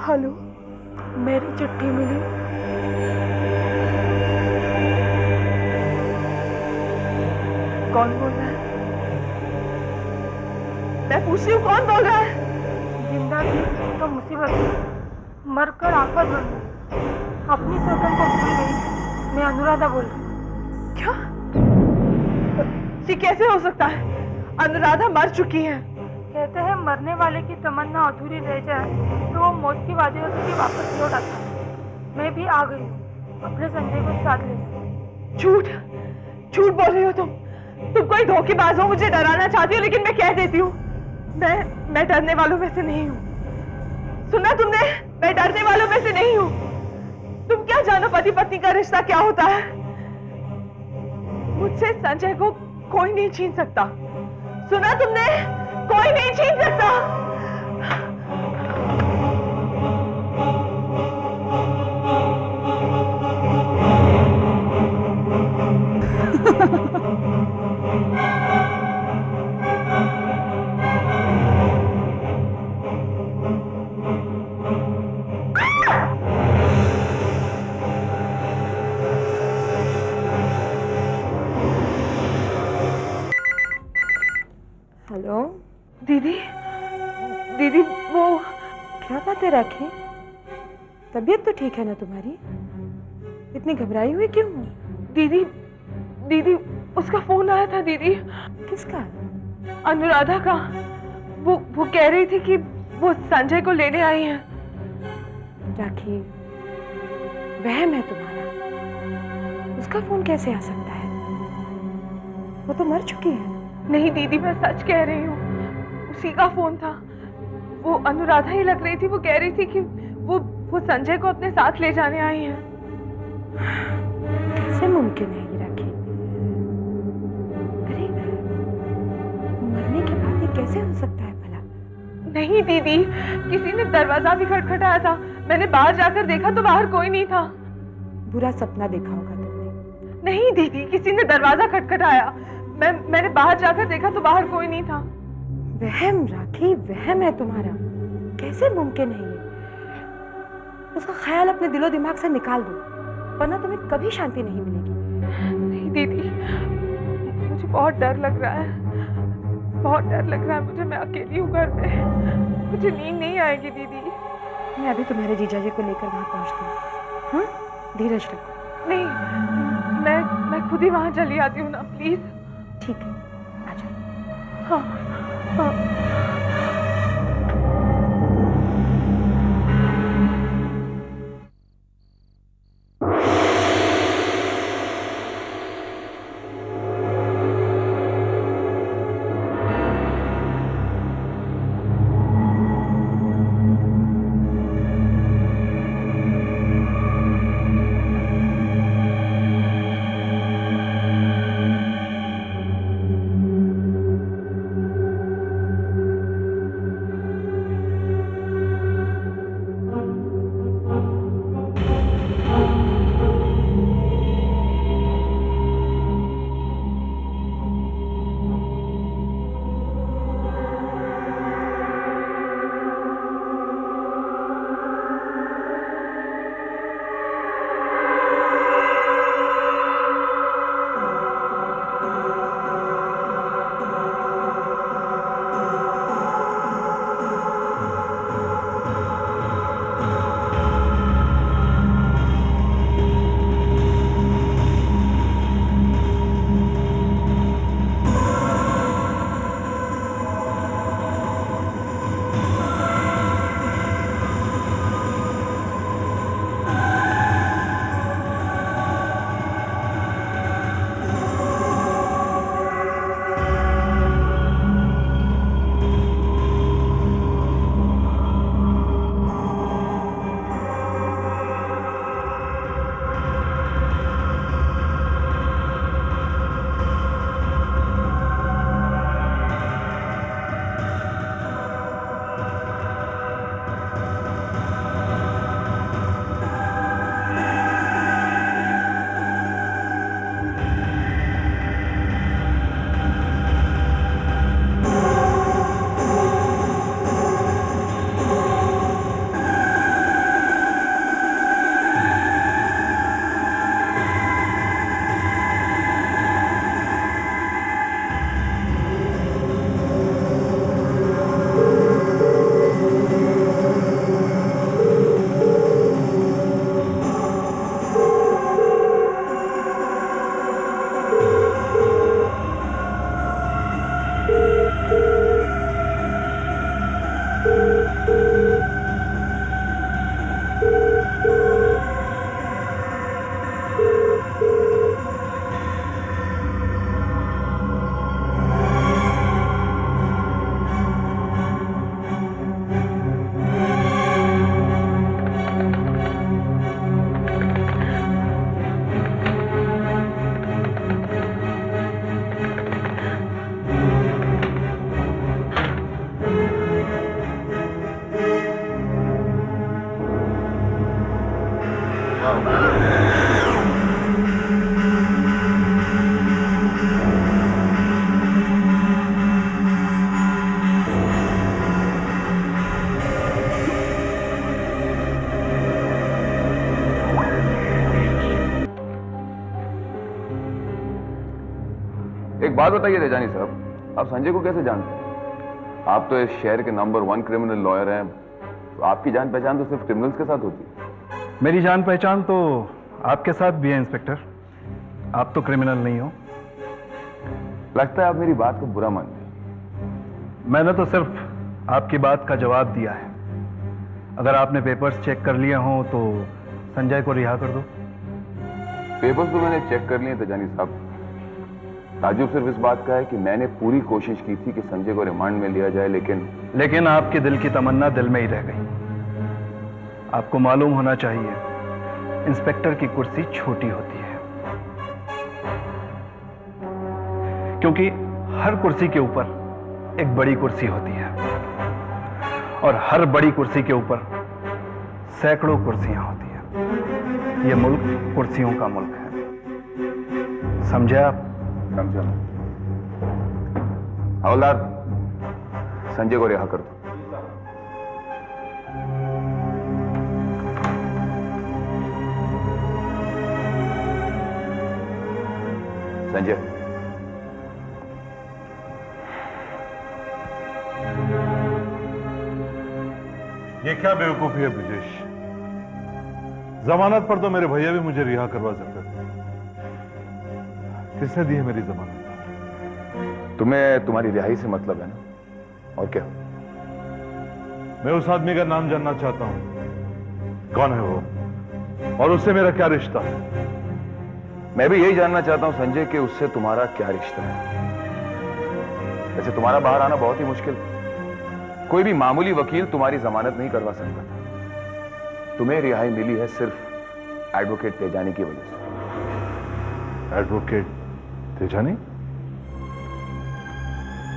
Hello, मेरी चिट्ठी मिली। कौन बोल रहा है? मैं पूछ रही हूँ, कौन बोल रहा है? जिंदा थी तो मुसीबत थी, मरकर आफत बन गई। अपनी शकल को भूल गई। मैं अनुराधा बोल रही हूँ। क्या? ये कैसे हो सकता है? अनुराधा मर चुकी है। कहते हैं मरने वाले की तमन्ना अधूरी रह जाए तो वो मौत की वादियों से भी वापस लौट आता है। मैं भी आ गई हूँ अपने संजय को साथ ले। झूठ झूठ बोल रही हो तुम कोई धोखेबाज हो, मुझे डराना चाहती हो, लेकिन मैं कह देती हूँ मैं डरने वालों में से नहीं हूँ। सुना तुमने? मैं डरने वालों में से नहीं हूँ। तुम क्या जानो पति पत्नी का रिश्ता क्या होता है? मुझसे संजय को कोई नहीं छीन सकता। सुना तुमने? कोई नहीं छीन सकता। हेलो दीदी, दीदी वो क्या बातें राखी? तबीयत तो ठीक है ना तुम्हारी? इतनी घबराई हुई क्यों हो? दीदी दीदी उसका फोन आया था दीदी। किसका? अनुराधा का। वो कह रही थी कि वो संजय को लेने आई है। राखी, वहम है तुम्हारा। उसका फोन कैसे आ सकता है? वो तो मर चुकी है। नहीं दीदी, मैं सच कह रही हूँ, उसी का फोन था। वो अनुराधा ही लग रही थी। वो कह रही थी कि वो संजय को अपने साथ ले जाने आई है। कैसे मुमकिन है ये राखी? अरे मरने के बाद ये कैसे हो सकता है भला? नहीं दीदी, किसी ने दरवाजा भी खटखटाया था। मैंने बाहर जाकर देखा तो बाहर कोई नहीं था। बुरा सपना देखा होगा तुमने। नहीं दीदी, किसी ने दरवाजा खटखटाया। मैंने बाहर जाकर देखा तो बाहर कोई नहीं था। वहम राखी, वहम है तुम्हारा। कैसे मुमकिन है ये? उसका ख्याल अपने दिलो दिमाग से निकाल दो, वरना तुम्हें कभी शांति नहीं मिलेगी। नहीं दीदी, मुझे बहुत डर लग रहा है, बहुत डर लग रहा है मुझे। मैं अकेली हूँ घर में, मुझे नींद नहीं आएगी दीदी। मैं अभी तुम्हारे जीजा जी को लेकर वहां पहुंचती हूँ। हाँ, धीरज रखो। नहीं, मैं खुद ही वहां चली आती हूँ ना, प्लीज। ठीक है, आ जाओ। हाँ हाँ। एक बात बताइए रेजानी साहब, आप संजय को कैसे जानते हैं? आप तो इस शहर के नंबर 1 क्रिमिनल लॉयर हैं, तो आपकी जान पहचान तो सिर्फ क्रिमिनल्स के साथ होती है। मेरी जान पहचान तो आपके साथ भी है इंस्पेक्टर। आप तो क्रिमिनल नहीं हो। लगता है आप मेरी बात को बुरा मान गए। मैंने तो सिर्फ आपकी बात का जवाब दिया है। अगर आपने पेपर्स चेक कर लिए हों तो संजय को रिहा कर दो। पेपर्स तो मैंने चेक कर लिए तेजानी साहब। ताजुब सिर्फ इस बात का है कि मैंने पूरी कोशिश की थी कि संजय को रिमांड में लिया जाए, लेकिन आपके दिल की तमन्ना दिल में ही रह गई। आपको मालूम होना चाहिए इंस्पेक्टर की कुर्सी छोटी होती है, क्योंकि हर कुर्सी के ऊपर एक बड़ी कुर्सी होती है और हर बड़ी कुर्सी के ऊपर सैकड़ों कुर्सियां होती हैं। यह मुल्क कुर्सियों का मुल्क है। समझे आप? समझा। हवलदार, संजय को रिहा कर दो। संजय, ये क्या बेवकूफी है ब्रिजेश? जमानत पर तो मेरे भैया भी मुझे रिहा करवा सकते थे। किसने दी है मेरी जमानत? तुम्हें तुम्हारी रिहाई से मतलब है ना, और क्या? मैं उस आदमी का नाम जानना चाहता हूं। कौन है वो और उससे मेरा क्या रिश्ता है? मैं भी यही जानना चाहता हूं संजय कि उससे तुम्हारा क्या रिश्ता है। वैसे तुम्हारा बाहर आना बहुत ही मुश्किल, कोई भी मामूली वकील तुम्हारी जमानत नहीं करवा सकता था। तुम्हें रिहाई मिली है सिर्फ एडवोकेट तेजानी की वजह से। एडवोकेट तेजानी?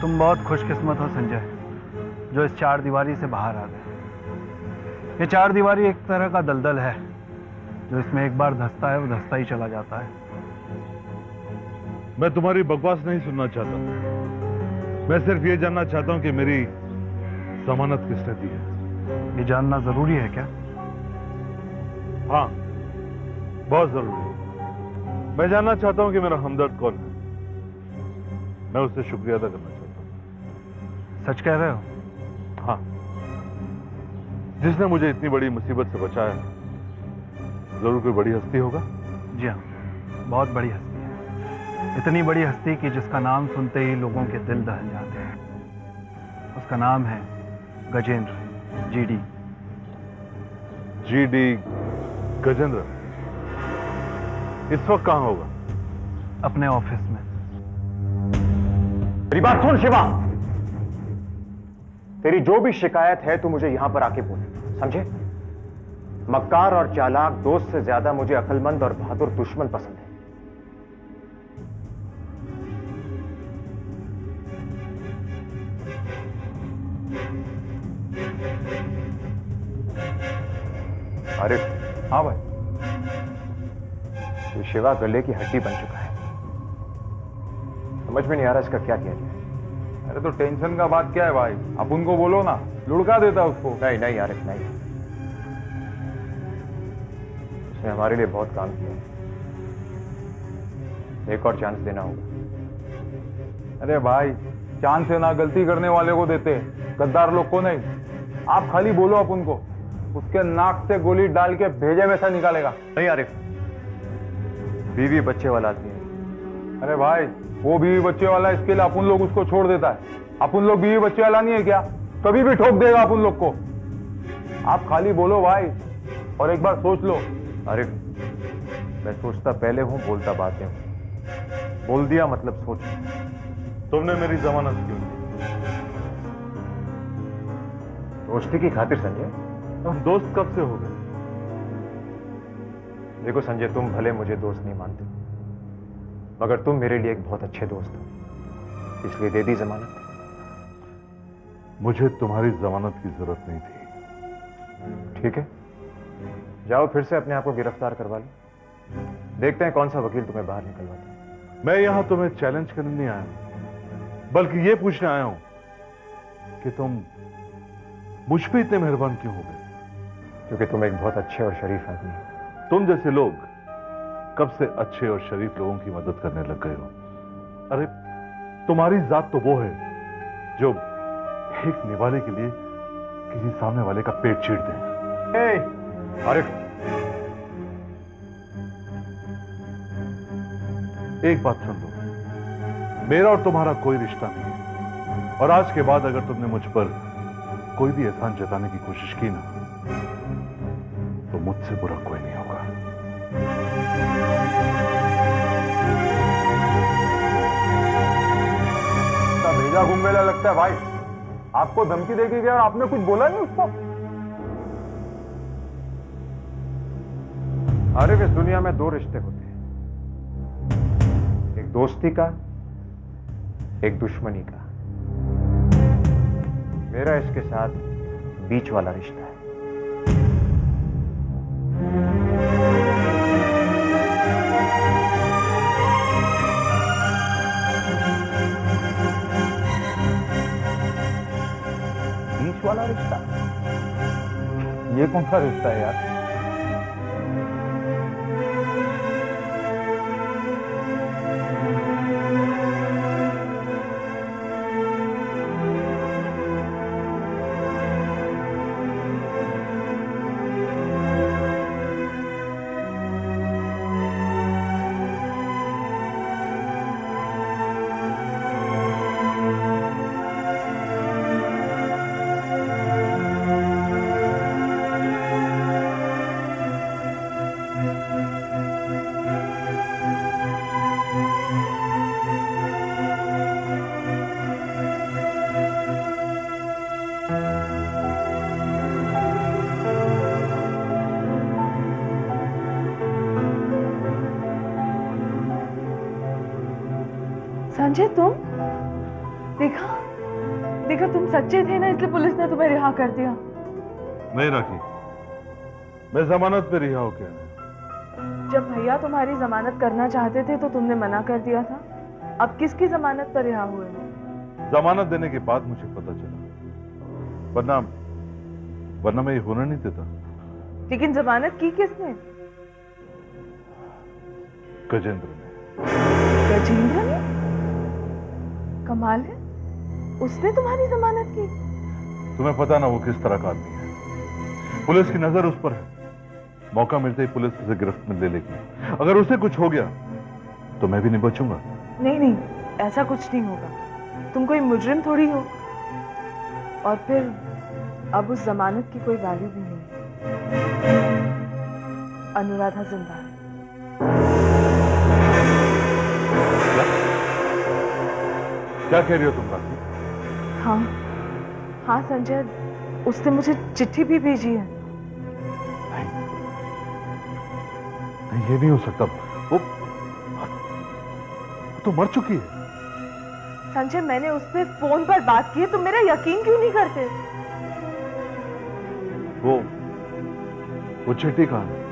तुम बहुत खुशकिस्मत हो संजय, जो इस चार दीवारी से बाहर आ गए। ये चार दीवारी एक तरह का दलदल है, जो इसमें एक बार धंसता है वो धंसता ही चला जाता है। मैं तुम्हारी बकवास नहीं सुनना चाहता, मैं सिर्फ ये जानना चाहता हूं कि मेरी जमानत किसने दी है। ये जानना जरूरी है क्या? हाँ, बहुत जरूरी है। मैं जानना चाहता हूं कि मेरा हमदर्द कौन है। मैं उससे शुक्रिया अदा करना चाहता हूं। सच कह रहे हो? हाँ, जिसने मुझे इतनी बड़ी मुसीबत से बचाया, जरूर कोई बड़ी हस्ती होगा। जी हाँ, बहुत बड़ी हस्ती है। इतनी बड़ी हस्ती कि जिसका नाम सुनते ही लोगों के दिल दहल जाते हैं। उसका नाम है गजेंद्र, जीडी। जीडी गजेंद्र इस वक्त कहां होगा? अपने ऑफिस में। मेरी बात सुन शिवा, तेरी जो भी शिकायत है तू मुझे यहां पर आके बोल, समझे? मक्कार और चालाक दोस्त से ज्यादा मुझे अक्लमंद और बहादुर दुश्मन पसंद है। अरे हाँ भाई, ये शिवा गले की हड्डी बन चुका है। समझ में नहीं आ रहा इसका क्या किया जाए। अरे तो टेंशन का बात क्या है भाई, आप उनको बोलो ना, लुढ़का देता उसको। नहीं नहीं आरिफ नहीं, उसने हमारे लिए बहुत काम किया, एक और चांस देना होगा। अरे भाई, चांस है ना गलती करने वाले को देते, गद्दार लोग को नहीं। आप खाली बोलो आप उनको, उसके नाक से गोली डाल के भेजे में से निकालेगा। नहीं आरिफ, बीवी बच्चे वाला आदमी है। अरे भाई, वो बीवी बच्चे वाला, इसके लिए अपन लोग उसको छोड़ देता है। अपन लोग बीवी बच्चे वाला नहीं है क्या? कभी भी ठोक देगा अपन लोग को। आप खाली बोलो भाई, और एक बार सोच लो। आरिफ, मैं सोचता पहले हूं, बोलता बातें हूं। बोल दिया मतलब सोच। तुमने मेरी जमानत क्यों दी? दोस्ती की खातिर संजय। हम दोस्त कब से हो गए? देखो संजय, तुम भले मुझे दोस्त नहीं मानते, मगर तुम मेरे लिए एक बहुत अच्छे दोस्त हो, इसलिए दे दी जमानत। मुझे तुम्हारी जमानत की जरूरत नहीं थी। ठीक है, जाओ फिर से अपने आप को गिरफ्तार करवा लो। देखते हैं कौन सा वकील तुम्हें बाहर निकलवाता है। मैं यहां तुम्हें चैलेंज करने नहीं आया हूं, बल्कि यह पूछने आया हूं कि तुम मुझ पे इतने मेहरबान क्यों हो गए? क्योंकि तुम एक बहुत अच्छे और शरीफ आदमी हो। तुम जैसे लोग कब से अच्छे और शरीफ लोगों की मदद करने लग गए हो? अरे तुम्हारी जात तो वो है जो एक निवाले के लिए किसी सामने वाले का पेट चीर दे। अरे एक बात सुन लो, मेरा और तुम्हारा कोई रिश्ता नहीं है, और आज के बाद अगर तुमने मुझ पर कोई भी एहसान जताने की कोशिश की ना, तो मुझसे बुरा कोई नहीं होगा। भेजा घूमेला लगता है भाई, आपको धमकी देके गया और आपने कुछ बोला नहीं उसको? अरे इस दुनिया में दो रिश्ते होते हैं, एक दोस्ती का, एक दुश्मनी का। मेरा इसके साथ बीच वाला रिश्ता है। बीच वाला रिश्ता? ये कौन सा रिश्ता है यार? संजय, तुम देखा देखा, तुम सच्चे थे ना, इसलिए पुलिस ने तुम्हें रिहा कर दिया। नहीं राखी, मैं जमानत पे रिहा हो गया। जब भैया तुम्हारी जमानत करना चाहते थे तो तुमने मना कर दिया था। अब किसकी जमानत पर रिहा हुए हो? जमानत देने के बाद मुझे पता चला, वरना मैं ये होना नहीं देता। लेकिन जमानत की किसने? गजेंद्र ने। गजेंद्र ने? कमाल है, उसने तुम्हारी जमानत की। तुम्हें पता ना वो किस तरह का आदमी है। पुलिस की नजर उस पर है, मौका मिलते ही पुलिस उसे गिरफ्त में ले लेगी। अगर उसे कुछ हो गया तो मैं भी नहीं बचूंगा। नहीं नहीं, ऐसा कुछ नहीं होगा। तुम कोई मुजरिम थोड़ी हो। और फिर अब उस जमानत की कोई वैल्यू भी नहीं। अनुराधा जिंदा है। क्या कह रही हो तुम राखी? हाँ हाँ संजय, उसने मुझे चिट्ठी भी भेजी है। नहीं, ये नहीं हो सकता। वो तो मर चुकी है। संजय, मैंने उससे फोन पर बात की है, तुम मेरा यकीन क्यों नहीं करते? वो चिट्ठी कहाँ है?